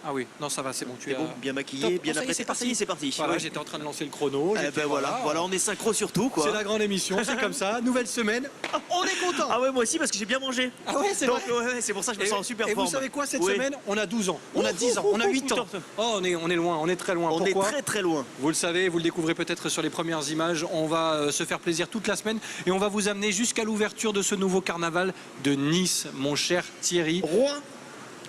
Ah oui, non ça va, c'est bon. Tu es bon, bien maquillé, bien apprêté. C'est parti. Voilà, j'étais en train de lancer le chrono. Voilà, on est synchro sur tout, quoi. C'est la grande émission, c'est comme ça. Nouvelle semaine, on est content. Ah ouais, moi aussi parce que j'ai bien mangé. Ah ouais, c'est vrai. Ouais, c'est pour ça que je me sens en super forme. Et vous savez quoi, cette semaine, on a 12 ans, on a 10 ans, on a 8 ans. Oh, on est loin, on est très loin. On Pourquoi ? est très loin. Vous le savez, vous le découvrez peut-être sur les premières images. On va se faire plaisir toute la semaine et on va vous amener jusqu'à l'ouverture de ce nouveau carnaval de Nice, mon cher Thierry. Roi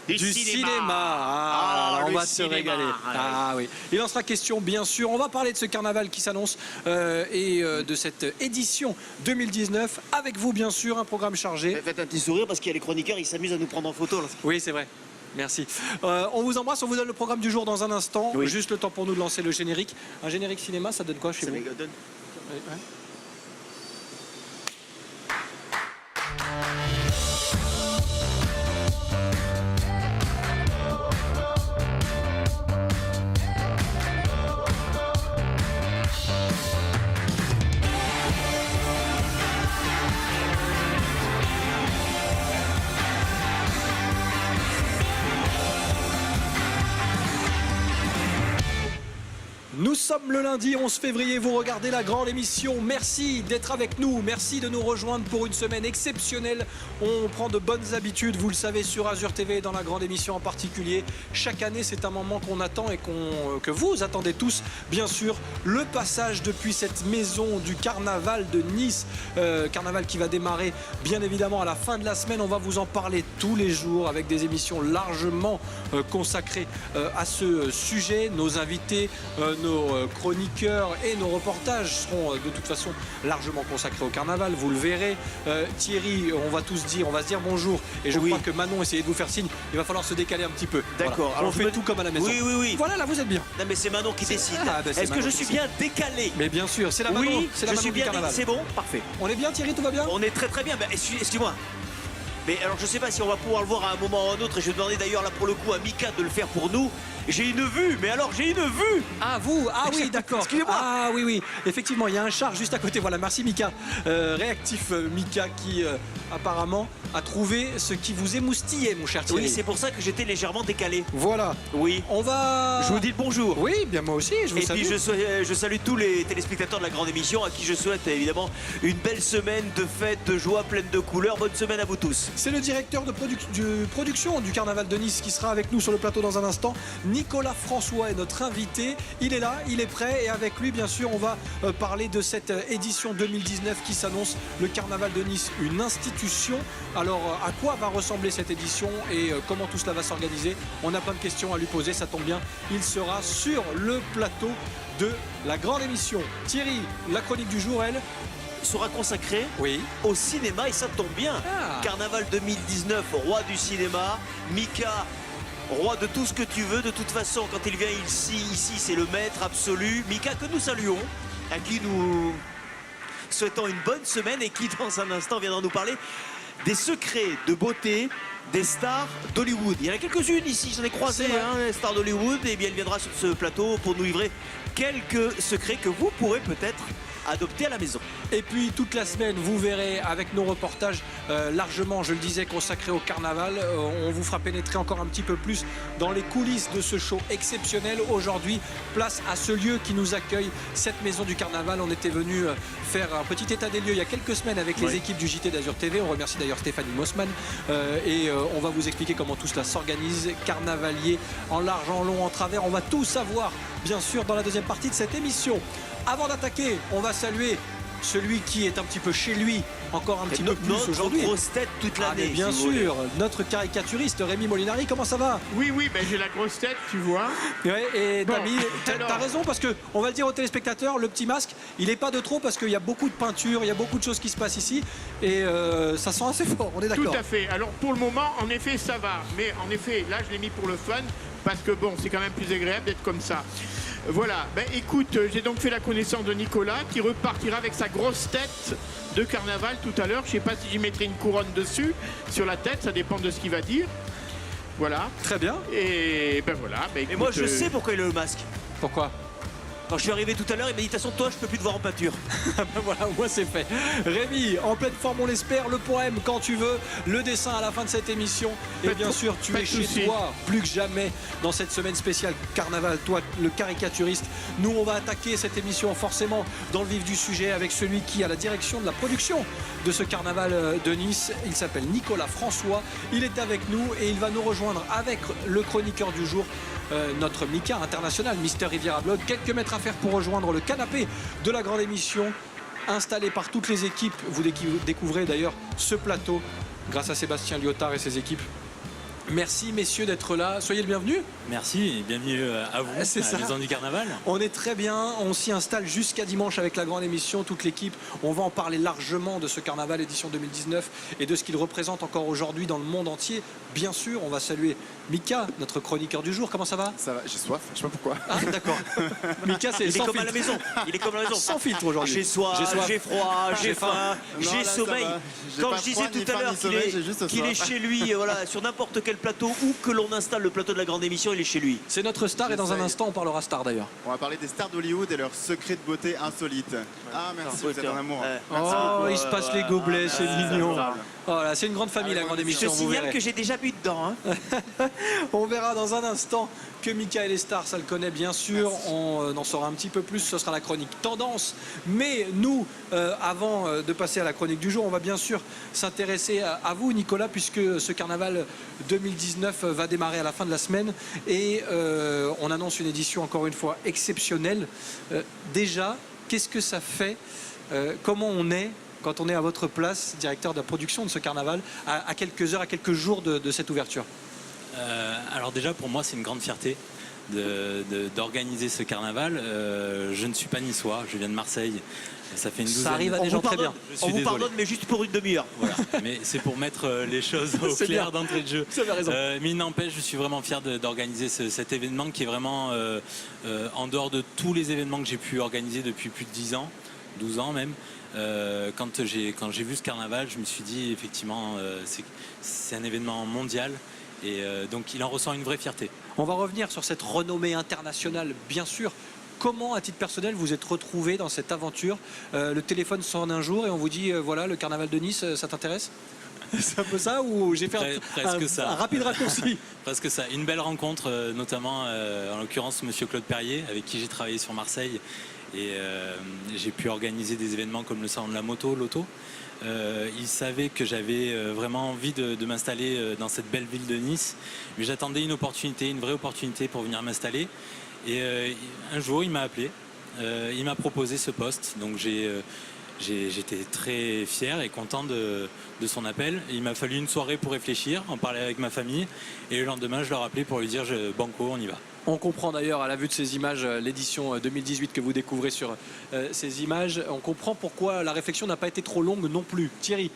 du cinéma. On va se régaler. Ah oui. Il en sera question, bien sûr. On va parler de ce carnaval qui s'annonce et de cette édition 2019 avec vous, bien sûr, un programme chargé. Faites un petit sourire parce qu'il y a les chroniqueurs, ils s'amusent à nous prendre en photo. Là. Oui, c'est vrai. Merci. On vous embrasse, on vous donne le programme du jour dans un instant. Oui. Juste le temps pour nous de lancer le générique. Un générique cinéma, ça donne quoi chez vous ? Donne. Ouais. Nous sommes le lundi 11 février, vous regardez la grande émission. Merci d'être avec nous, merci de nous rejoindre pour une semaine exceptionnelle. On prend de bonnes habitudes, vous le savez, sur Azur TV et dans la grande émission en particulier. Chaque année, c'est un moment qu'on attend et que vous attendez tous, bien sûr. Le passage depuis cette maison du carnaval de Nice, carnaval qui va démarrer bien évidemment à la fin de la semaine. On va vous en parler tous les jours avec des émissions largement consacrées à ce sujet. Nos invités, nos chroniqueurs et nos reportages seront de toute façon largement consacrés au carnaval, vous le verrez. Thierry, on va se dire bonjour et je crois que Manon essayait de vous faire signe, il va falloir se décaler un petit peu. D'accord. Voilà. On fait tout comme à la maison. Oui. Voilà, là vous êtes bien. Non mais c'est Manon qui décide. Est-ce que je suis bien décalé? Mais bien sûr, c'est la Manon, Oui, c'est la Manon du carnaval. C'est bon, parfait. On est bien Thierry, tout va bien? On est très bien. Bah, excuse-moi. Mais alors je sais pas si on va pouvoir le voir à un moment ou à un autre et je vais demander d'ailleurs là pour le coup à Mika de le faire pour nous. J'ai une vue, mais alors j'ai une vue. Ah vous, ah oui d'accord. Excusez-moi. Ah oui, effectivement il y a un char juste à côté, voilà merci Mika. Réactif Mika qui apparemment a trouvé ce qui vous émoustillait mon cher Thierry. Oui c'est pour ça que j'étais légèrement décalé. Voilà. Oui. On va... Je vous dis le bonjour. Oui, bien moi aussi, je vous salue. Et puis je salue tous les téléspectateurs de la grande émission à qui je souhaite évidemment une belle semaine de fête, de joie, pleine de couleurs. Bonne semaine à vous tous. C'est le directeur de production du Carnaval de Nice qui sera avec nous sur le plateau dans un instant. Nicolas François est notre invité. Il est là, il est prêt et avec lui bien sûr on va parler de cette édition 2019 qui s'annonce. Le Carnaval de Nice, une institution. Alors à quoi va ressembler cette édition et comment tout cela va s'organiser? On a plein de questions à lui poser, ça tombe bien. Il sera sur le plateau de la grande émission. Thierry, la chronique du jour, elle sera consacré au cinéma et ça tombe bien. Carnaval 2019, roi du cinéma. Mika, roi de tout ce que tu veux. De toute façon, quand il vient ici c'est le maître absolu. Mika que nous saluons, à qui nous souhaitons une bonne semaine et qui dans un instant viendra nous parler des secrets de beauté des stars d'Hollywood. Il y en a quelques-unes ici, j'en ai croisé, les stars d'Hollywood. Et bien elle viendra sur ce plateau pour nous livrer quelques secrets que vous pourrez peut-être adopter à la maison. Et puis toute la semaine, vous verrez avec nos reportages largement, je le disais, consacrés au carnaval. On vous fera pénétrer encore un petit peu plus dans les coulisses de ce show exceptionnel. Aujourd'hui, place à ce lieu qui nous accueille, cette maison du carnaval. On était venu faire un petit état des lieux il y a quelques semaines avec les équipes du JT d'Azur TV. On remercie d'ailleurs Stéphanie Mossman. Et on va vous expliquer comment tout cela s'organise. Carnavalier, en large, en long, en travers. On va tout savoir, bien sûr, dans la deuxième partie de cette émission. Avant d'attaquer, on va saluer celui qui est un petit peu chez lui, encore un petit peu plus aujourd'hui. Notre grosse tête toute l'année. Bien sûr, notre caricaturiste Rémi Molinari, comment ça va? Oui, ben j'ai la grosse tête, tu vois. Ouais, et t'as raison parce que, on va le dire aux téléspectateurs, le petit masque, il n'est pas de trop parce qu'il y a beaucoup de peinture, il y a beaucoup de choses qui se passent ici et ça sent assez fort, on est d'accord. Tout à fait. Alors pour le moment, en effet, ça va. Mais en effet, là, je l'ai mis pour le fun parce que bon, c'est quand même plus agréable d'être comme ça. Voilà, ben écoute, j'ai donc fait la connaissance de Nicolas qui repartira avec sa grosse tête de carnaval tout à l'heure. Je ne sais pas si j'y mettrai une couronne dessus, sur la tête, ça dépend de ce qu'il va dire. Voilà. Très bien. Et ben voilà. Ben, écoute, et moi je sais pourquoi il a le masque. Pourquoi? Quand je suis arrivé tout à l'heure, il m'a dit, de toute façon, toi, je peux plus te voir en peinture. Ben voilà, au moins c'est fait. Rémi, en pleine forme, on l'espère, le poème quand tu veux, le dessin à la fin de cette émission. Et bien sûr, tu es chez toi plus que jamais dans cette semaine spéciale Carnaval, toi, le caricaturiste. Nous, on va attaquer cette émission forcément dans le vif du sujet avec celui qui a la direction de la production de ce Carnaval de Nice. Il s'appelle Nicolas François. Il est avec nous et il va nous rejoindre avec le chroniqueur du jour, notre Mika international, Mister Riviera Blog. Quelques mètres à faire pour rejoindre le canapé de la grande émission, installé par toutes les équipes. Vous découvrez d'ailleurs ce plateau grâce à Sébastien Lyotard et ses équipes. Merci messieurs d'être là, soyez le bienvenu. Merci et bienvenue à vous, C'est ça. à la Maison du Carnaval. On est très bien, on s'y installe jusqu'à dimanche avec la grande émission, toute l'équipe. On va en parler largement de ce Carnaval édition 2019 et de ce qu'il représente encore aujourd'hui dans le monde entier. Bien sûr, on va saluer Mika, notre chroniqueur du jour. Comment ça va? Ça va, j'ai soif, je sais pas pourquoi. Ah d'accord. Mika, c'est Il est sans comme à filtre. la maison. Il est comme à la maison. Sans filtre aujourd'hui. J'ai soif, j'ai froid, j'ai faim, Non, j'ai là, ça sommeil. va. J'ai Quand pas je disais froid, ni tout à faim, l'heure ni sommeil, j'ai juste qu'il est soif. chez lui, voilà, sur n'importe quel plateau, où que l'on installe le plateau de la grande émission, il est chez lui. C'est notre star et dans un J'essaye. instant on parlera star d'ailleurs. On va parler des stars d'Hollywood et leurs secrets de beauté insolites. Ah merci, vous êtes un amour. Ouais. Oh, il se passe les gobelets, c'est mignon. adorable. Voilà, c'est une grande famille la grande Je émission, vous signale verrez. que j'ai déjà bu dedans. Hein. On verra dans un instant que Mika et les stars, ça le connaît bien sûr. On en saura un petit peu plus, ce sera la chronique tendance. Mais nous, avant de passer à la chronique du jour, on va bien sûr s'intéresser à vous Nicolas, puisque ce carnaval 2019 va démarrer à la fin de la semaine. Et on annonce une édition encore une fois exceptionnelle. Déjà, qu'est-ce que ça fait? Comment on est quand on est à votre place, directeur de la production de ce carnaval, à quelques heures, à quelques jours de cette ouverture? Alors déjà, pour moi, c'est une grande fierté d'organiser ce carnaval. Je ne suis pas niçois, je viens de Marseille. Ça fait une douzaine. Ça arrive à On des vous gens très pardonne, bien. Je suis on vous désolé. pardonne, mais juste pour une demi-heure. Voilà. Mais c'est pour mettre les choses au C'est clair bien. d'entrée de jeu. Vous avez raison. Mais il n'empêche, je suis vraiment fier d'organiser cet événement qui est vraiment en dehors de tous les événements que j'ai pu organiser depuis plus de 10 ans, 12 ans même. Quand j'ai vu ce carnaval, je me suis dit effectivement c'est un événement mondial et donc il en ressent une vraie fierté. On va revenir sur cette renommée internationale, bien sûr. Comment, à titre personnel, vous êtes retrouvé dans cette aventure? Le téléphone sonne un jour et on vous dit voilà, le carnaval de Nice, ça t'intéresse? C'est un peu ça ou j'ai fait Presque ça. un rapide raccourci? Presque ça. Une belle rencontre, notamment en l'occurrence Monsieur Claude Perrier, avec qui j'ai travaillé sur Marseille. Et j'ai pu organiser des événements comme le salon de la moto, l'auto. Il savait que j'avais vraiment envie de m'installer dans cette belle ville de Nice. Mais j'attendais une opportunité, une vraie opportunité pour venir m'installer. Et un jour, il m'a appelé. Il m'a proposé ce poste. Donc j'étais très fier et content de son appel. Il m'a fallu une soirée pour réfléchir, en parler avec ma famille. Et le lendemain, je leur ai appelé pour lui dire banco, on y va. On comprend d'ailleurs à la vue de ces images, l'édition 2018 que vous découvrez sur ces images, on comprend pourquoi la réflexion n'a pas été trop longue non plus. Thierry?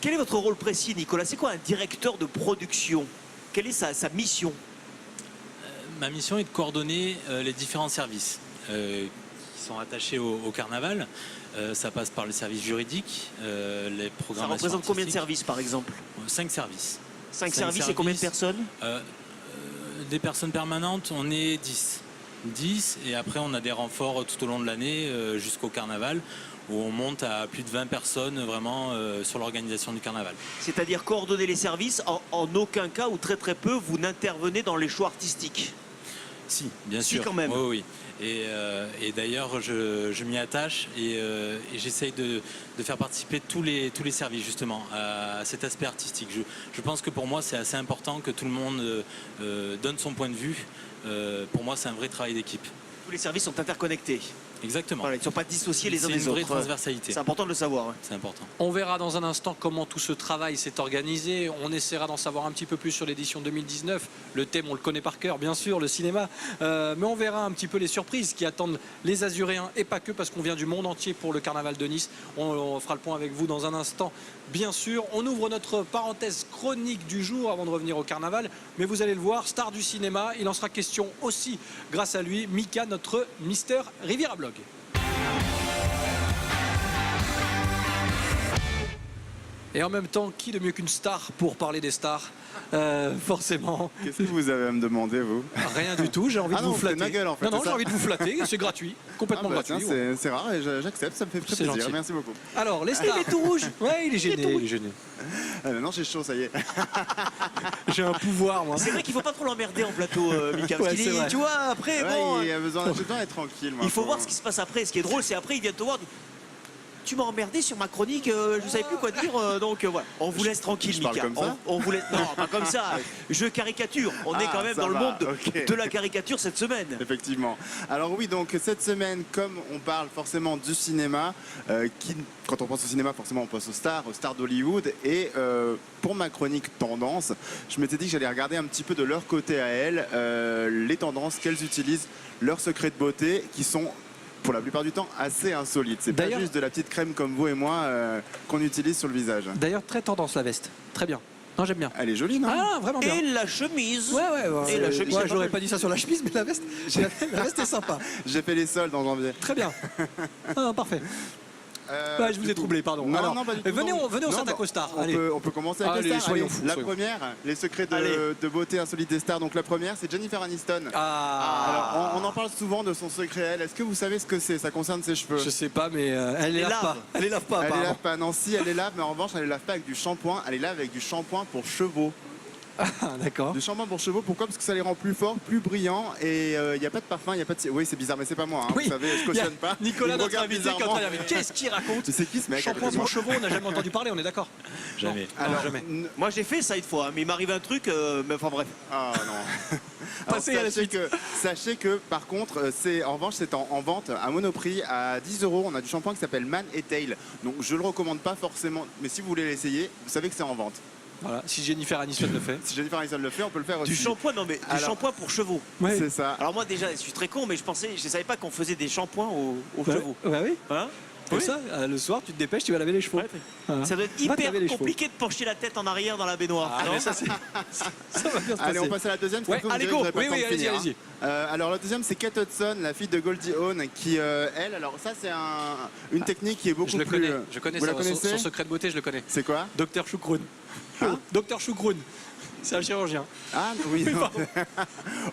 Quel est votre rôle précis, Nicolas? C'est quoi un directeur de production? Quelle est sa mission? Ma mission est de coordonner les différents services qui sont attachés au carnaval. Ça passe par le service juridique, les Ça programmations représente combien de artistiques. services, par exemple? 5 services. 5 services et combien de personnes? Des personnes permanentes, on est 10. 10 et après on a des renforts tout au long de l'année jusqu'au carnaval où on monte à plus de 20 personnes vraiment sur l'organisation du carnaval. C'est-à-dire coordonner les services, en aucun cas ou très très peu, vous n'intervenez dans les choix artistiques. Si, bien Si, sûr. quand même. Oui, oui. Et d'ailleurs, je m'y attache et j'essaye de faire participer tous les services justement à cet aspect artistique. Je pense que pour moi, c'est assez important que tout le monde donne son point de vue. Pour moi, c'est un vrai travail d'équipe. Tous les services sont interconnectés. Exactement. Voilà, ils ne sont pas dissociés les uns C'est des une vraie autres. transversalité. C'est important de le savoir. C'est important. On verra dans un instant comment tout ce travail s'est organisé. On essaiera d'en savoir un petit peu plus sur l'édition 2019. Le thème, on le connaît par cœur, bien sûr, le cinéma. Mais on verra un petit peu les surprises qui attendent les Azuréens et pas que, parce qu'on vient du monde entier pour le carnaval de Nice. On fera le point avec vous dans un instant, bien sûr. On ouvre notre parenthèse chronique du jour avant de revenir au carnaval. Mais vous allez le voir, star du cinéma, il en sera question aussi grâce à lui, Mika, notre Mister Riviera Blog. Et en même temps, qui de mieux qu'une star pour parler des stars forcément. Qu'est-ce que vous avez à me demander, vous? Rien du tout, j'ai envie de vous flatter. Ma gueule, en fait, non, j'ai envie de vous flatter, c'est gratuit, complètement gratuit. Tiens, c'est rare et j'accepte, ça me fait très plaisir. Gentil. Merci beaucoup. Alors, les stars. Il est tout rouge. Ouais, il est gêné. Non, j'ai chaud, ça y est. J'ai un pouvoir, moi. C'est vrai qu'il faut pas trop l'emmerder en plateau, Mika. Parce Ouais, qu'il c'est est, vrai. tu vois, après, bon. J'ai besoin d'être tranquille. Moi, Il faut voir ce qui se passe après. Ce qui est drôle, c'est après, il vient te voir. Tu m'as emmerdé sur ma chronique, je ne savais plus quoi dire, donc voilà. On vous laisse tranquille, je parle Mika. comme ça On vous laisse. Non, pas comme ça. Je caricature. On est quand même ça dans le va, monde ok. de la caricature cette semaine. Effectivement. Alors oui, donc cette semaine, comme on parle forcément du cinéma, quand on pense au cinéma, forcément on pense aux stars d'Hollywood. Et pour ma chronique tendance, je m'étais dit que j'allais regarder un petit peu de leur côté à elles, les tendances qu'elles utilisent, leurs secrets de beauté, qui sont pour la plupart du temps assez insolites. C'est pas juste de la petite crème comme vous et moi qu'on utilise sur le visage. D'ailleurs, très tendance la veste. Très bien. Non, j'aime bien. Elle est jolie, non? Ah, vraiment bien. Et la chemise. Ouais. Et la chemise. Ouais, j'aurais pas dit ça sur la chemise, mais la veste est sympa. J'ai fait les soldes en janvier. Très bien. Ah, parfait. Ouais, je vous ai troublé, pardon. Non, Alors, non, pas du tout. venez, on s'attaque aux stars. Allez. On peut commencer avec Allez, les stars. soyons fous, La soyons première, les secrets de beauté insolites des stars. Donc la première, c'est Jennifer Aniston. Ah. Alors, on en parle souvent de son secret. Est-ce que vous savez ce que c'est? Ça concerne ses cheveux. Je sais pas, mais elle les lave pas. Elle les lave pas, Elle les apparemment. lave pas. Non, si, elle les lave, mais en revanche, elle les lave pas avec du shampoing. Elle les lave avec du shampoing pour chevaux. Ah, d'accord. Du shampoing pour chevaux, pourquoi? Parce que ça les rend plus forts, plus brillants, et il n'y a pas de parfum, il n'y a pas de... Oui, c'est bizarre, mais c'est pas moi, hein, Oui. vous savez, je cautionne pas. Nicolas, Il me notre regarde invité, qui est en bizarrement. train de dire, mais qu'est-ce qu'il raconte? C'est qui ce mec? Shampoing pour chevaux, on n'a jamais entendu parler, on est d'accord? Jamais. Alors, jamais. Moi, j'ai fait ça une fois, mais il m'arrive un truc, mais enfin bref. Ah non. Alors, Passez à la suite. Sachez que par contre, en revanche, c'est en vente à Monoprix à 10 €. On a du shampoing qui s'appelle Man et Tail. Donc je le recommande pas forcément, mais si vous voulez l'essayer, vous savez que c'est en vente. Voilà, si Jennifer Aniston le fait. Si Jennifer Aniston le fait, on peut le faire aussi. Du shampoing, non mais du shampoing pour chevaux. Ouais. C'est ça. Alors moi déjà, je suis très con, mais je savais pas qu'on faisait des shampoings aux chevaux. Bah oui. Hein? Pour Oui. ça, le soir, tu te dépêches, tu vas laver les chevaux. Ouais. Voilà. Ça doit être Va te hyper laver les chevaux. compliqué de pencher la tête en arrière dans la baignoire. Ah, non mais ça, ça va bien se Allez, passer. on passe à la deuxième. Ouais, parce que allez, vous me go. direz que j'aurai pas Oui, le temps de allez-y, finir, hein. Alors la deuxième, c'est Kate Hudson, la fille de Goldie Hawn, qui elle, alors ça c'est une technique qui est beaucoup Je le plus. connais, je connais Vous la ça. connaissez? Son secret de beauté, je le connais. C'est quoi? Docteur Choucroune. Docteur Choucroune. C'est un chirurgien. Ah oui, non. pardon.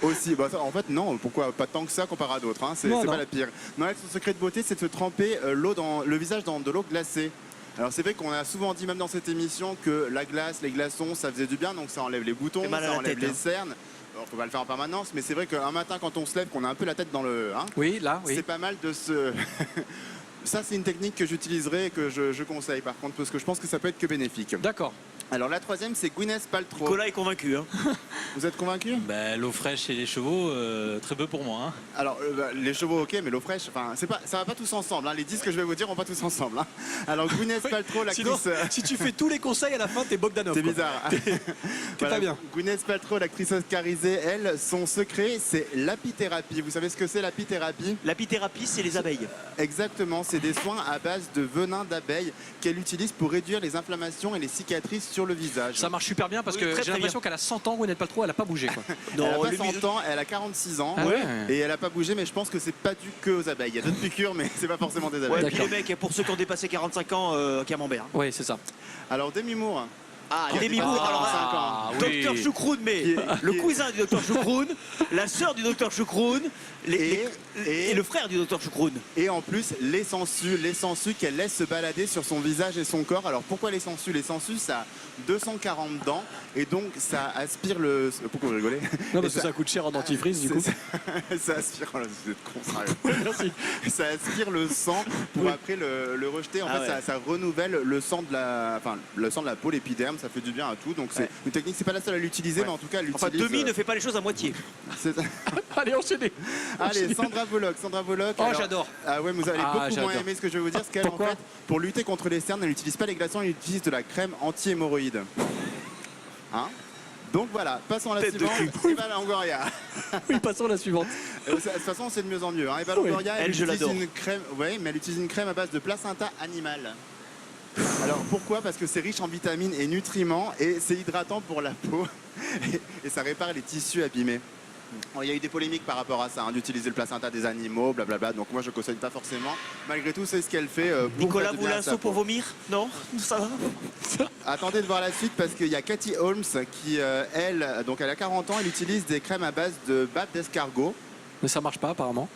Aussi. Bah, en fait, non, pourquoi pas tant que ça comparé à d'autres, hein. C'est Non, pas non. la pire. Non, elle, son secret de beauté, c'est de se tremper le visage dans de l'eau glacée. Alors c'est vrai qu'on a souvent dit même dans cette émission que la glace, les glaçons, ça faisait du bien, donc ça enlève les boutons, Fait mal à ça la enlève tête, les hein. cernes. Alors, faut pas le faire en permanence, mais c'est vrai qu'un matin quand on se lève, qu'on a un peu la tête dans le... hein, Oui, là, oui. c'est pas mal de se... Ça, c'est une technique que j'utiliserai et que je conseille par contre, parce que je pense que ça peut être que bénéfique. D'accord. Alors la troisième, c'est Gwyneth Paltrow. Nicolas est convaincu. Hein. Vous êtes convaincu? Bah, l'eau fraîche et les chevaux, très peu pour moi. Hein. Alors les chevaux, ok, mais l'eau fraîche, enfin, ça va pas tous ensemble. Hein. Les 10 que je vais vous dire vont pas tous ensemble. Hein. Alors Gwyneth Paltrow, l'actrice... Sinon, si tu fais tous les conseils à la fin, t'es Bogdanov. C'est quoi. bizarre. T'es pas bien. Gwyneth Paltrow, l'actrice oscarisée, elle, son secret, c'est l'apithérapie. Vous savez ce que c'est l'apithérapie? L'apithérapie, c'est les abeilles. Exactement, c'est des soins à base de venin d'abeille qu'elle utilise pour réduire les inflammations et les cicatrices sur le visage. Ça marche super bien parce Oui, que très, j'ai très l'impression qu'elle a 100 ans, Gwyneth Paltrow, elle a pas bougé. Quoi. Elle a pas lui- 100 ans, elle a 46 ans. Ah ouais. Et elle a pas bougé, mais je pense que c'est pas dû que aux abeilles. Il y a d'autres piqûres, mais c'est pas forcément des abeilles. Ouais, puis D'accord. les mecs, pour ceux qui ont dépassé 45 ans, Camembert. Oui, c'est ça. Alors Demi Moore, Ah, Demi Ah, Moore, alors ah, oui. Docteur Choucroune, mais Qui est- le qui est- cousin du Docteur Choucroune, la sœur du Docteur Choucroune, et le frère du Docteur Choucroune. et en plus les sangsues qu'elle laisse se balader sur son visage et son corps. Alors pourquoi les sangsues? Les sangsues, ça a 240 dents et donc ça aspire le... Pourquoi vous rigolez? Non, Et parce que ça coûte cher en dentifrice, du coup. Ça aspire... Oh là, vous êtes con, sérieux. Merci. Ça aspire le sang pour après le rejeter. En Ah fait, ouais. ça renouvelle le sang de la peau, l'épiderme, ça fait du bien à tout. Donc c'est Ouais. une technique, c'est pas la seule à l'utiliser, Ouais. mais en tout cas, elle Enfin, l'utilise. Demi ne fait pas les choses à moitié. C'est- Allez, enchaînez. Allez, Sandra Bullock. Oh, j'adore. Ah ouais, vous allez Ah, beaucoup moins j'adore. aimer ce que je vais vous dire, parce qu'elle, en Pourquoi fait, pour lutter contre les cernes, elle n'utilise pas les glaçons, elle utilise de la crème anti-hémorroïde. Donc voilà, passons à la Tête de suivante. Eva Longoria. Oui, passons à la suivante. De toute façon, c'est de mieux en mieux. Hein. Eva Oui. Longoria, Elle, je utilise l'adore. une crème. Ouais, mais elle utilise une crème à base de placenta animal. Alors pourquoi? Parce que c'est riche en vitamines et nutriments et c'est hydratant pour la peau et ça répare les tissus abîmés. Il y a eu des polémiques par rapport à ça, hein, d'utiliser le placenta des animaux, blablabla. Donc moi je ne cautionne pas forcément. Malgré tout, c'est ce qu'elle fait. Pour Nicolas, faire du vous bien voulez à un sa saut peau. pour vomir? Non? Ça va? Attendez de voir la suite parce qu'il y a Cathy Holmes qui, elle a 40 ans, elle utilise des crèmes à base de bave d'escargot. Mais ça marche pas apparemment.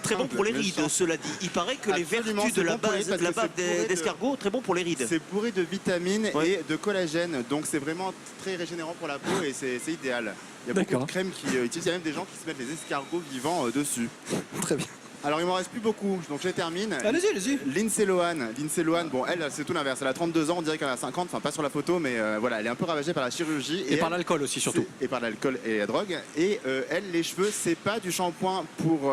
Très bon pour les Mais rides, ça- cela dit. Il paraît que les Absolument, vertus de c'est la bon pour les base, rides de la parce bave que c'est bourré d'escargot, très bon pour les rides. C'est bourré de vitamines Ouais. et de collagène, donc c'est vraiment très régénérant pour la peau et c'est idéal. Il y a beaucoup D'accord. de crèmes qui utilisent, il y a même des gens qui se mettent les escargots vivants dessus. Très bien. Alors il m'en reste plus beaucoup, donc je termine. Allez-y, allez-y. Lindsay Lohan, bon elle c'est tout l'inverse, elle a 32 ans, on dirait qu'elle a 50, enfin pas sur la photo, mais voilà, elle est un peu ravagée par la chirurgie. Et par l'alcool aussi surtout. Et par l'alcool et la drogue. Et elle, les cheveux, c'est pas du shampoing pour...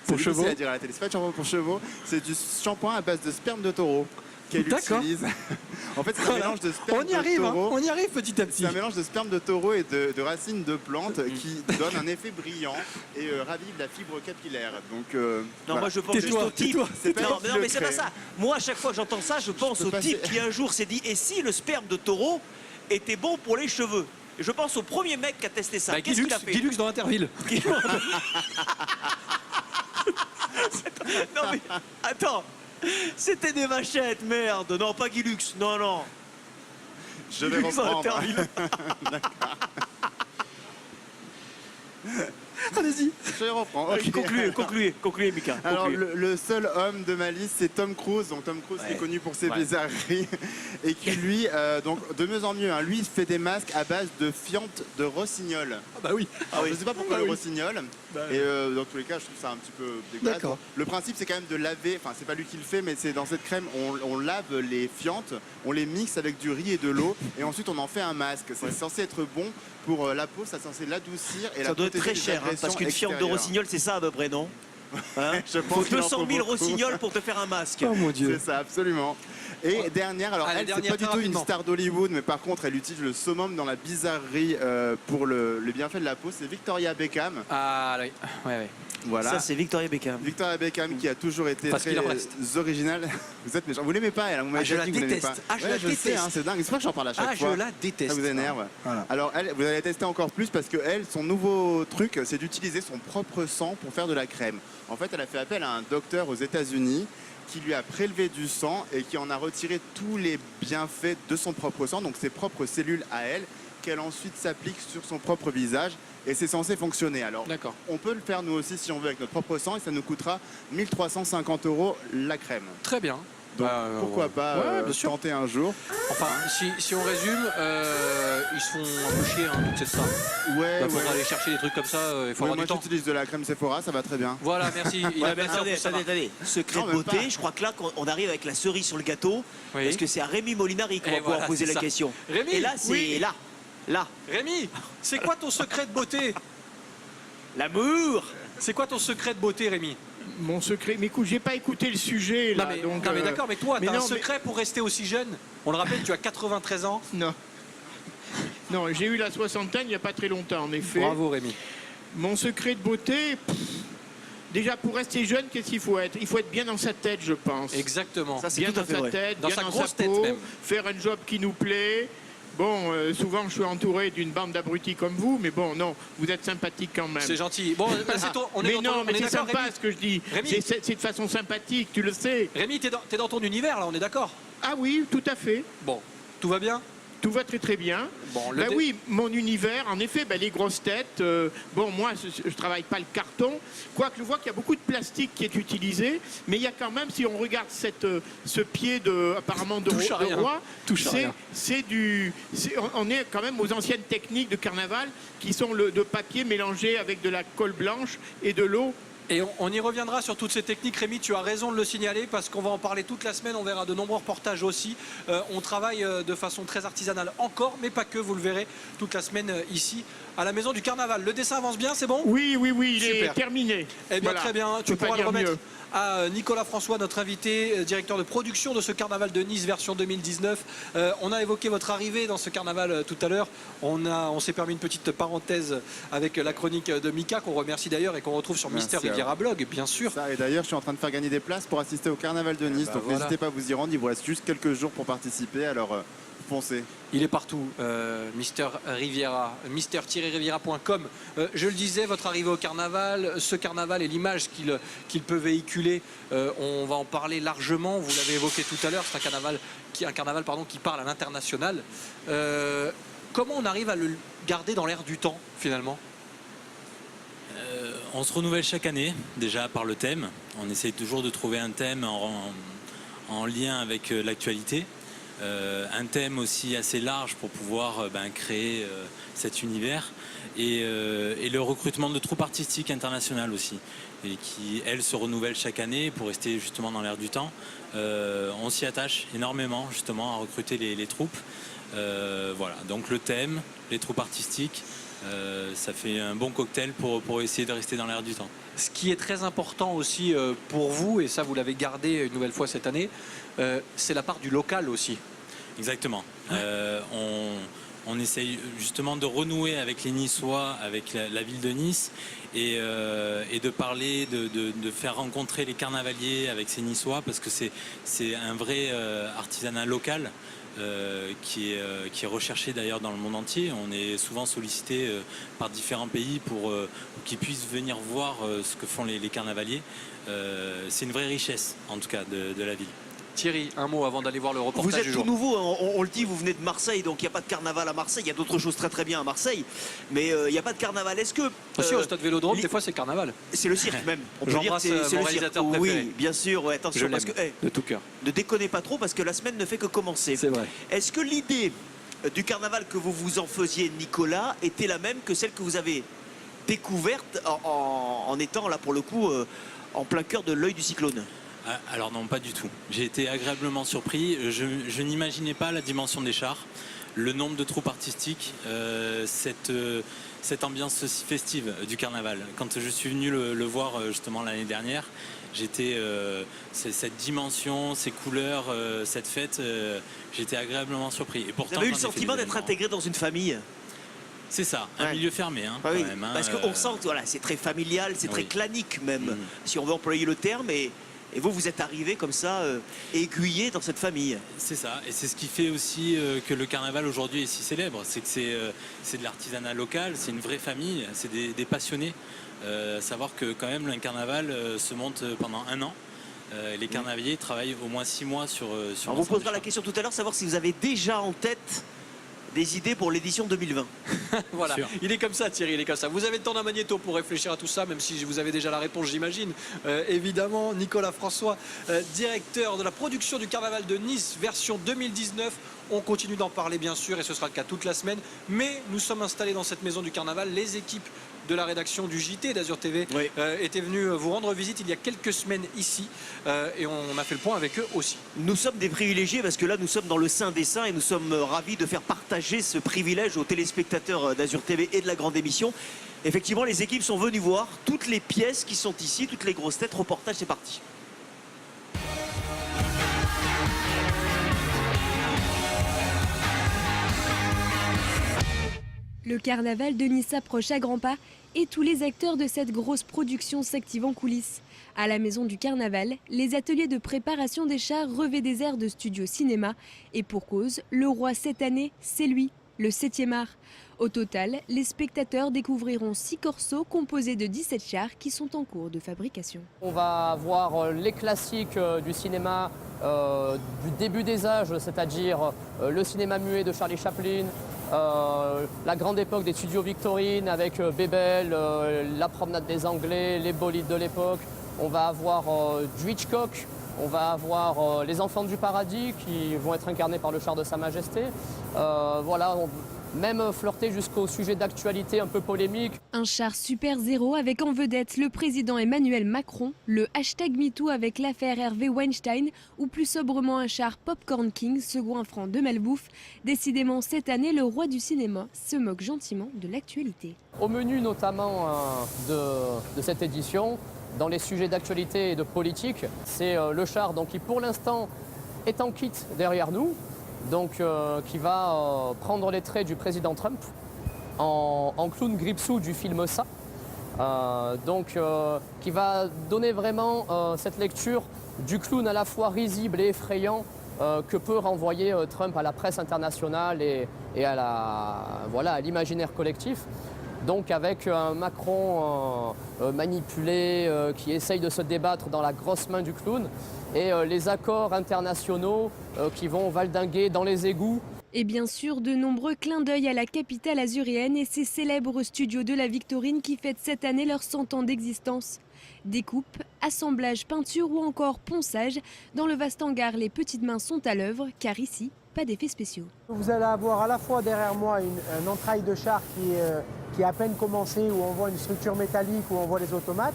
Pour chevaux. C'est à dire à la télé, c'est pas du shampoing pour chevaux, c'est du shampoing à base de sperme de taureau qu'elle D'accord. utilise. En fait, c'est un Voilà. mélange de sperme On y arrive, de hein, taureau. on y arrive petit à petit. C'est un mélange de sperme de taureau et de racines de plantes qui donne un effet brillant et ravive la fibre capillaire. Donc, Non, voilà. moi je pense juste au type. C'est pas Non, lui mais qui mais c'est le pas crée. ça. Moi, à chaque fois que j'entends ça, je pense peux au passer- type qui un jour s'est dit et si le sperme de taureau était bon pour les cheveux? Et je pense au premier mec qui a testé ça. Bah, Qu'est-ce qu'il a fait? Guilux dans Interville. Non mais attends, c'était des machettes, merde. Non, pas Guilux. Non, non. Je vais reprendre. Allez-y. Je vais reprendre. ok. Concluez, Mika. Alors, concluez. le seul homme de ma liste, c'est Tom Cruise. Donc, Tom Cruise qui est connu pour ses bizarreries. Et qui, lui, donc, de mieux en mieux, hein, lui, il fait des masques à base de fientes de rossignol. Ah bah oui. Alors, je ne sais pas pourquoi Ah le oui. rossignol. Et dans tous les cas, je trouve ça un petit peu dégueulasse. D'accord. Le principe, c'est quand même de laver. Enfin, c'est pas lui qui le fait, mais c'est dans cette crème, on lave les fientes, on les mixe avec du riz et de l'eau. Et ensuite, on en fait un masque. C'est censé être bon pour la peau, ça censé l'adoucir. Et Ça la doit être protéger très des cher, hein, parce agressions qu'une fiente de extérieures. rossignol, c'est ça à peu près, non? Hein? Je Faut pense qu'il en 200 000 beaucoup. rossignols pour te faire un masque. Oh mon Dieu. C'est ça, absolument. Et dernière, alors Allez, elle, c'est dernière, pas du très tout une rapidement. star d'Hollywood, mais par contre, elle utilise le summum dans la bizarrerie pour le bienfait de la peau. C'est Victoria Beckham. Ah oui. Ouais, ouais. Voilà. Ça, c'est Victoria Beckham. Victoria Beckham qui a toujours été Parce très qu'il en reste. originale. Vous êtes méchant. Vous l'aimez pas, elle. Vous m'avez je déjà la dit que vous l'aimez déteste. pas. Ah, je la le sais, déteste. hein, c'est dingue. C'est pour ça que j'en parle à chaque Ah, fois. je la déteste. Ça vous énerve. Voilà. Alors, elle, vous allez tester encore plus parce que elle, son nouveau truc, c'est d'utiliser son propre sang pour faire de la crème. En fait, elle a fait appel à un docteur aux États-Unis qui lui a prélevé du sang et qui en a retiré tous les bienfaits de son propre sang, donc ses propres cellules à elle, qu'elle ensuite s'applique sur son propre visage. Et c'est censé fonctionner. Alors, D'accord. on peut le faire nous aussi si on veut avec notre propre sang et ça nous coûtera 1350 € la crème. Très bien. Donc Bah, pourquoi pas ouais, bien sûr. tenter un jour. Enfin, si on résume, ils se font un peu chier, hein, toute cette star. Ouais, Il faudra aller chercher des trucs comme ça, il faut Ouais, avoir moi du temps. j'utilise de la crème Sephora, ça va très bien. Voilà, merci. Il Ouais, a mais bien dit en attendez, plus, ça va. attendez. Secret Non, de même beauté, pas. je crois que là, on arrive avec la cerise sur le gâteau, Oui. parce que c'est à Rémi Molinari qu'on Et va pouvoir voilà, poser c'est la ça. question. Rémi, Et là, c'est oui. là, Rémi, c'est quoi ton secret de beauté? l'amour. C'est quoi ton secret de beauté, Rémi? Mon secret. Mais écoute, j'ai pas écouté le sujet là. Non mais, donc, non, mais d'accord, mais toi, mais t'as un non, mais- secret pour rester aussi jeune? On le rappelle, tu as 93 ans. Non. Non, j'ai eu la soixantaine il n'y a pas très longtemps, en effet. Bravo, Rémi. Mon secret de beauté, déjà pour rester jeune, qu'est-ce qu'il faut être? Il faut être bien dans sa tête, je pense. Exactement. Ça, c'est Bien tout à dans fait sa vrai. tête, Dans bien sa dans grosse sa tête, peau, même. faire un job qui nous plaît. Bon, souvent je suis entouré d'une bande d'abrutis comme vous, mais bon, non, vous êtes sympathique quand même. C'est gentil. Bon, là, c'est ton- on est mais dans non, ton- mais on est c'est d'accord, sympa Rémi. ce que je dis. Rémi. C'est de façon sympathique, tu le sais. Rémi, t'es dans ton univers, là, on est d'accord? Ah oui, tout à fait. Bon, tout va bien? Tout va très très bien. Bon, Ben oui, mon univers, en effet, ben les grosses têtes. Bon, moi, je travaille pas le carton. Quoique je vois qu'il y a beaucoup de plastique qui est utilisé, mais il y a quand même, si on regarde ce pied apparemment de Touche à rien. roi, Touche à rien. on est quand même aux anciennes techniques de carnaval qui sont de papier mélangé avec de la colle blanche et de l'eau. Et on y reviendra sur toutes ces techniques. Rémi, tu as raison de le signaler parce qu'on va en parler toute la semaine. On verra de nombreux reportages aussi. On travaille de façon très artisanale encore, mais pas que. Vous le verrez toute la semaine ici à la Maison du Carnaval. Le dessin avance bien, c'est bon? Oui, il Super. est terminé. Eh bien, Voilà. très bien. Je Tu peux pas pourras le dire remettre mieux. à Nicolas François, notre invité, directeur de production de ce carnaval de Nice version 2019. On a évoqué votre arrivée dans ce carnaval tout à l'heure. On s'est permis une petite parenthèse avec la chronique de Mika, qu'on remercie d'ailleurs et qu'on retrouve sur Merci Mister à vous. Riviera Blog, bien sûr. Ça, et d'ailleurs, je suis en train de faire gagner des places pour assister au carnaval de Nice, bah donc voilà. n'hésitez pas à vous y rendre. Il vous reste juste quelques jours pour participer, alors foncez. Il est partout, Mister Riviera, mister-riviera.com. Je le disais, votre arrivée au carnaval, ce carnaval et l'image qu'il peut véhiculer, on va en parler largement. Vous l'avez évoqué tout à l'heure, c'est un carnaval qui parle à l'international. Comment on arrive à le garder dans l'air du temps, finalement ? On se renouvelle chaque année, déjà par le thème. On essaye toujours de trouver un thème en lien avec l'actualité. Un thème aussi assez large pour pouvoir créer cet univers. Et le recrutement de troupes artistiques internationales aussi, et qui, elles, se renouvellent chaque année pour rester justement dans l'air du temps. On s'y attache énormément, justement, à recruter les troupes. Voilà, donc le thème, les troupes artistiques, ça fait un bon cocktail pour essayer de rester dans l'air du temps. Ce qui est très important aussi pour vous, et ça vous l'avez gardé une nouvelle fois cette année, c'est la part du local aussi. Exactement. On essaye justement de renouer avec les Niçois, avec la ville de Nice, et de parler, de faire rencontrer les carnavaliers avec ces Niçois, parce que c'est un vrai artisanat local. Qui est recherché d'ailleurs dans le monde entier. On est souvent sollicité par différents pays pour qu'ils puissent venir voir ce que font les carnavaliers. C'est une vraie richesse en tout cas de la ville. Thierry, un mot avant d'aller voir le reportage Vous êtes du tout jour. nouveau, on le dit, vous venez de Marseille, donc il n'y a pas de carnaval à Marseille. Il y a d'autres choses très très bien à Marseille, mais il n'y a pas de carnaval. Est-ce que Aussi au stade Vélodrome, des fois c'est carnaval. c'est le cirque même. On peut dire que J'embrasse c'est mon le cirque. réalisateur préféré. Oui, bien sûr. Ouais, attention, Je parce l'aime que de tout cœur. ne déconnez pas trop, parce que la semaine ne fait que commencer. C'est vrai. Est-ce que l'idée du carnaval que vous vous en faisiez, Nicolas, était la même que celle que vous avez découverte en étant là pour le coup en plein cœur de l'œil du cyclone? Alors non, pas du tout. J'ai été agréablement surpris. Je n'imaginais pas la dimension des chars, le nombre de troupes artistiques, cette ambiance aussi festive du carnaval. Quand je suis venu le voir justement l'année dernière, j'étais cette dimension, ces couleurs, cette fête, j'étais agréablement surpris. Et pourtant, vous avez eu le sentiment d'être intégré dans une famille? C'est ça, un milieu fermé quand oui, même. Parce qu'on sent que c'est très familial, c'est très clanique même, si on veut employer le terme. Et vous êtes arrivé comme ça, aiguillé dans cette famille. C'est ça, et c'est ce qui fait aussi que le carnaval aujourd'hui est si célèbre. C'est que c'est de l'artisanat local, c'est une vraie famille, c'est des passionnés. Savoir que quand même un carnaval se monte pendant 1 an. Les carnavaliers travaillent au moins 6 mois sur On vous posera la question tout à l'heure, savoir si vous avez déjà en tête des idées pour l'édition 2020. Voilà, il est comme ça Thierry, il est comme ça. Vous avez le temps d'un magnéto pour réfléchir à tout ça, même si vous avez déjà la réponse j'imagine. Évidemment, Nicolas François, directeur de la production du Carnaval de Nice, version 2019. On continue d'en parler bien sûr et ce sera le cas toute la semaine. Mais nous sommes installés dans cette maison du Carnaval. Les équipes de la rédaction du JT d'Azur TV étaient venues vous rendre visite il y a quelques semaines ici et on a fait le point avec eux aussi. Nous sommes des privilégiés parce que là nous sommes dans le sein des saints et nous sommes ravis de faire partager ce privilège aux téléspectateurs d'Azur TV et de la grande émission. Effectivement, les équipes sont venues voir toutes les pièces qui sont ici, toutes les grosses têtes. Reportage, c'est parti. Le carnaval de Nice approche à grands pas et tous les acteurs de cette grosse production s'activent en coulisses. À la maison du carnaval, les ateliers de préparation des chars revêtent des airs de studio cinéma. Et pour cause, le roi cette année, c'est lui, le 7e art. Au total, les spectateurs découvriront 6 corsos composés de 17 chars qui sont en cours de fabrication. On va voir les classiques du cinéma du début des âges, c'est-à-dire le cinéma muet de Charlie Chaplin, la grande époque des studios Victorine avec Bébel, la promenade des Anglais, les bolides de l'époque. On va avoir du Hitchcock, on va avoir les enfants du paradis qui vont être incarnés par le char de Sa Majesté. Voilà, même flirter jusqu'au sujet d'actualité un peu polémique. Un char Super Zéro avec en vedette le président Emmanuel Macron, le #MeToo avec l'affaire Hervé Weinstein ou plus sobrement un char Popcorn King, second un franc de malbouffe. Décidément cette année, le roi du cinéma se moque gentiment de l'actualité. Au menu notamment de cette édition, dans les sujets d'actualité et de politique, c'est le char donc, qui pour l'instant est en kit derrière nous. Donc, qui va prendre les traits du président Trump en clown Gripsou du film Ça. Qui va donner vraiment cette lecture du clown à la fois risible et effrayant que peut renvoyer Trump à la presse internationale et à l'imaginaire collectif. Donc avec un Macron manipulé qui essaye de se débattre dans la grosse main du clown et les accords internationaux qui vont valdinguer dans les égouts. Et bien sûr, de nombreux clins d'œil à la capitale azuréenne et ses célèbres studios de la Victorine qui fêtent cette année leurs 100 ans d'existence. Découpe, assemblage, peinture ou encore ponçage, dans le vaste hangar, les petites mains sont à l'œuvre car ici, pas d'effets spéciaux. Vous allez avoir à la fois derrière moi un entraille de char qui est à peine commencé, où on voit une structure métallique, où on voit les automates.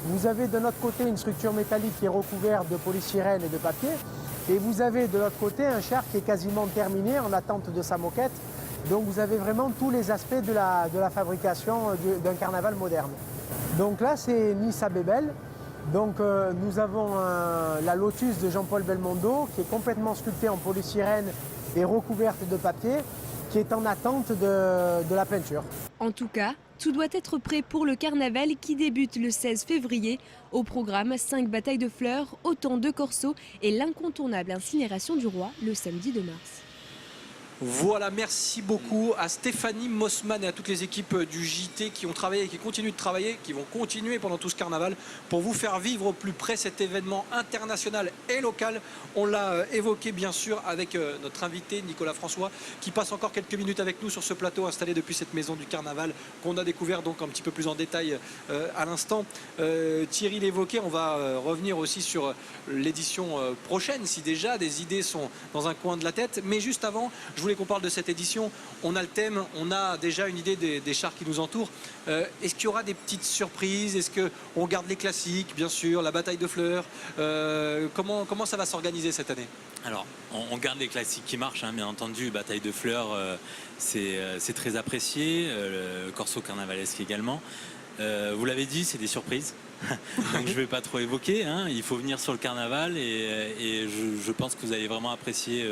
Vous avez de notre côté une structure métallique qui est recouverte de polystyrène et de papier. Et vous avez de l'autre côté un char qui est quasiment terminé en attente de sa moquette. Donc vous avez vraiment tous les aspects de la fabrication d'un carnaval moderne. Donc là c'est Nice à Bébel. Donc nous avons la Lotus de Jean-Paul Belmondo qui est complètement sculptée en polystyrène et recouverte de papier, qui est en attente de la peinture. En tout cas, tout doit être prêt pour le carnaval qui débute le 16 février. Au programme, 5 batailles de fleurs, autant de corsos et l'incontournable incinération du roi le samedi 2 mars. Voilà, merci beaucoup à Stéphanie Mossman et à toutes les équipes du JT qui ont travaillé et qui continuent de travailler, qui vont continuer pendant tout ce carnaval pour vous faire vivre au plus près cet événement international et local. On l'a évoqué bien sûr avec notre invité Nicolas François qui passe encore quelques minutes avec nous sur ce plateau installé depuis cette maison du carnaval qu'on a découvert donc un petit peu plus en détail à l'instant. Thierry l'évoquait, on va revenir aussi sur l'édition prochaine si déjà des idées sont dans un coin de la tête. Mais juste avant, je voulais qu'on parle de cette édition. On a le thème, on a déjà une idée des chars qui nous entourent. Est-ce qu'il y aura des petites surprises? Est-ce qu'on garde les classiques, bien sûr, la bataille de fleurs? Comment ça va s'organiser cette année? Alors, on garde les classiques qui marchent, hein, bien entendu. Bataille de fleurs, c'est très apprécié. Le corso carnavalesque également. Vous l'avez dit, c'est des surprises. Donc je ne vais pas trop évoquer, hein. Il faut venir sur le carnaval et je pense que vous allez vraiment apprécier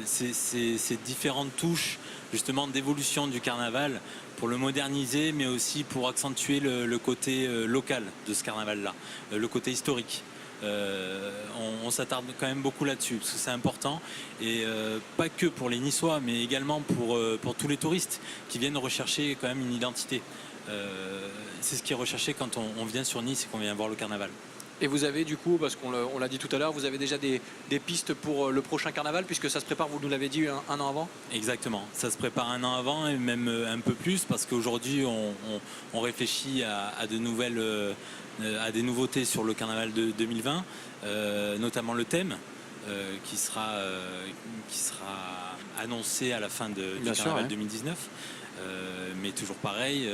ces différentes touches justement d'évolution du carnaval pour le moderniser mais aussi pour accentuer le côté local de ce carnaval-là, le côté historique. On s'attarde quand même beaucoup là-dessus parce que c'est important et pas que pour les Niçois mais également pour tous les touristes qui viennent rechercher quand même une identité. C'est ce qui est recherché quand on vient sur Nice et qu'on vient voir le carnaval. Et vous avez du coup, parce qu'on l'a dit tout à l'heure, vous avez déjà des pistes pour le prochain carnaval puisque ça se prépare, vous nous l'avez dit, un an avant? Exactement, ça se prépare un an avant et même un peu plus parce qu'aujourd'hui on réfléchit à des nouveautés sur le carnaval de 2020, notamment le thème qui sera annoncé à la fin du carnaval 2019. Mais toujours pareil,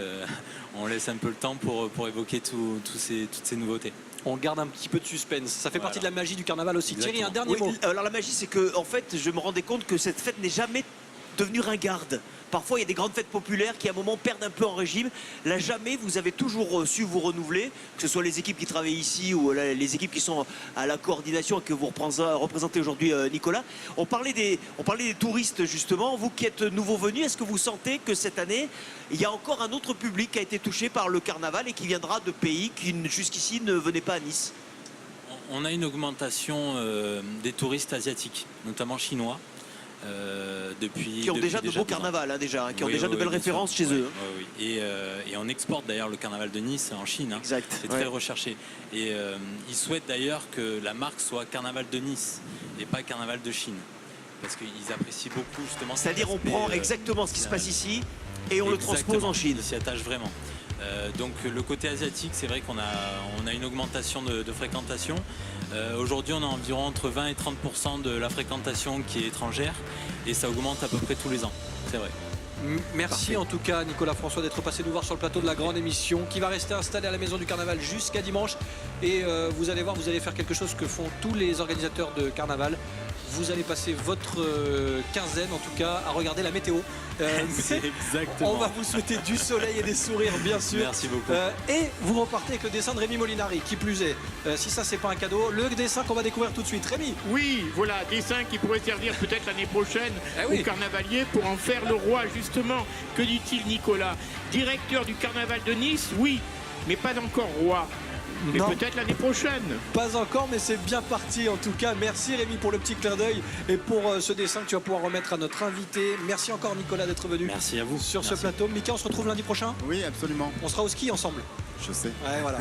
on laisse un peu le temps pour évoquer toutes ces nouveautés. On garde un petit peu de suspense. Ça fait partie de la magie du carnaval aussi. Exactement. Thierry, un dernier mot. Alors la magie, c'est que en fait, je me rendais compte que cette fête n'est jamais devenue ringarde. Parfois, il y a des grandes fêtes populaires qui, à un moment, perdent un peu en régime. Là, jamais, vous avez toujours su vous renouveler, que ce soit les équipes qui travaillent ici ou les équipes qui sont à la coordination et que vous représentez aujourd'hui, Nicolas. On parlait des touristes, justement. Vous qui êtes nouveau venus, est-ce que vous sentez que cette année, il y a encore un autre public qui a été touché par le carnaval et qui viendra de pays qui, jusqu'ici, ne venaient pas à Nice? On a une augmentation des touristes asiatiques, notamment chinois. Qui ont déjà de beaux carnavals, qui ont déjà de belles références chez eux. Et on exporte d'ailleurs le carnaval de Nice en Chine. Exact. C'est très recherché. Et ils souhaitent d'ailleurs que la marque soit carnaval de Nice et pas carnaval de Chine. Parce qu'ils apprécient beaucoup justement. C'est-à-dire on prend exactement ce qui se passe ici et on le transpose en Chine. Ils s'y attachent vraiment. Donc le côté asiatique, c'est vrai qu'on a une augmentation de fréquentation. Aujourd'hui, on a environ entre 20 et 30% de la fréquentation qui est étrangère et ça augmente à peu près tous les ans. C'est vrai. Merci en tout cas Nicolas François d'être passé nous voir sur le plateau de la grande émission qui va rester installé à la maison du carnaval jusqu'à dimanche et vous allez voir, vous allez faire quelque chose que font tous les organisateurs de carnaval. Vous allez passer votre quinzaine en tout cas à regarder la météo. Exactement. On va vous souhaiter du soleil et des sourires bien sûr. Merci beaucoup. Et vous repartez avec le dessin de Rémi Molinari qui plus est. Si ça c'est pas un cadeau, le dessin qu'on va découvrir tout de suite. Rémi. Oui, voilà, dessin qui pourrait servir peut-être l'année prochaine au carnavalier pour en faire le roi justement. Que dit-il Nicolas? Directeur du carnaval de Nice, oui, mais pas encore roi. Mais Non. peut-être l'année prochaine. Pas encore, mais c'est bien parti en tout cas. Merci Rémi pour le petit clin d'œil et pour ce dessin que tu vas pouvoir remettre à notre invité. Merci encore Nicolas d'être venu. Merci à vous. Sur ce Merci. plateau. Mika, on se retrouve lundi prochain. Oui, absolument. On sera au ski ensemble. Je sais. Ouais, voilà.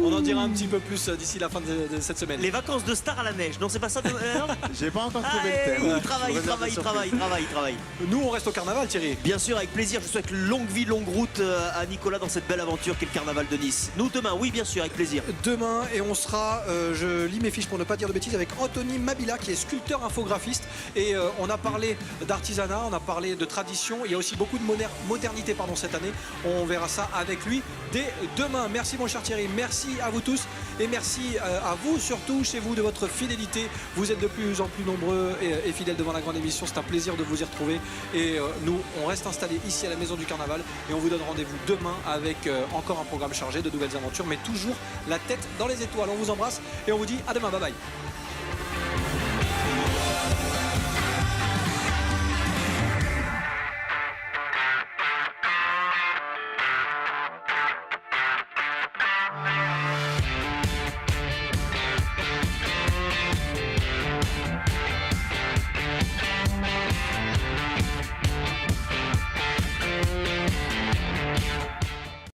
On en dira un petit peu plus d'ici la fin de cette semaine. Les vacances de star à la neige. Non, c'est pas ça. Non J'ai pas encore Ah, trouvé le thème. il travaille, Je il travaille, il réserve travaille, des il travaille, il travaille. Nous, on reste au carnaval, Thierry. Bien sûr, avec plaisir. Je souhaite longue vie, longue route à Nicolas dans cette belle aventure qu'est le carnaval de Nice. Nous, demain, oui, bien sûr, avec plaisir. Demain, et on sera, je lis mes fiches pour ne pas dire de bêtises, avec Anthony Mabila qui est sculpteur infographiste. Et on a parlé d'artisanat, on a parlé de tradition. Il y a aussi beaucoup de modernité cette année. On verra ça avec lui dès demain. Merci mon cher Thierry, merci à vous tous et merci à vous surtout chez vous de votre fidélité. Vous êtes de plus en plus nombreux et fidèles devant la grande émission. C'est un plaisir de vous y retrouver. Et nous, on reste installés ici à la Maison du Carnaval et on vous donne rendez-vous demain avec encore un programme chargé de nouvelles aventures, mais toujours la tête dans les étoiles. On vous embrasse et on vous dit à demain. Bye bye.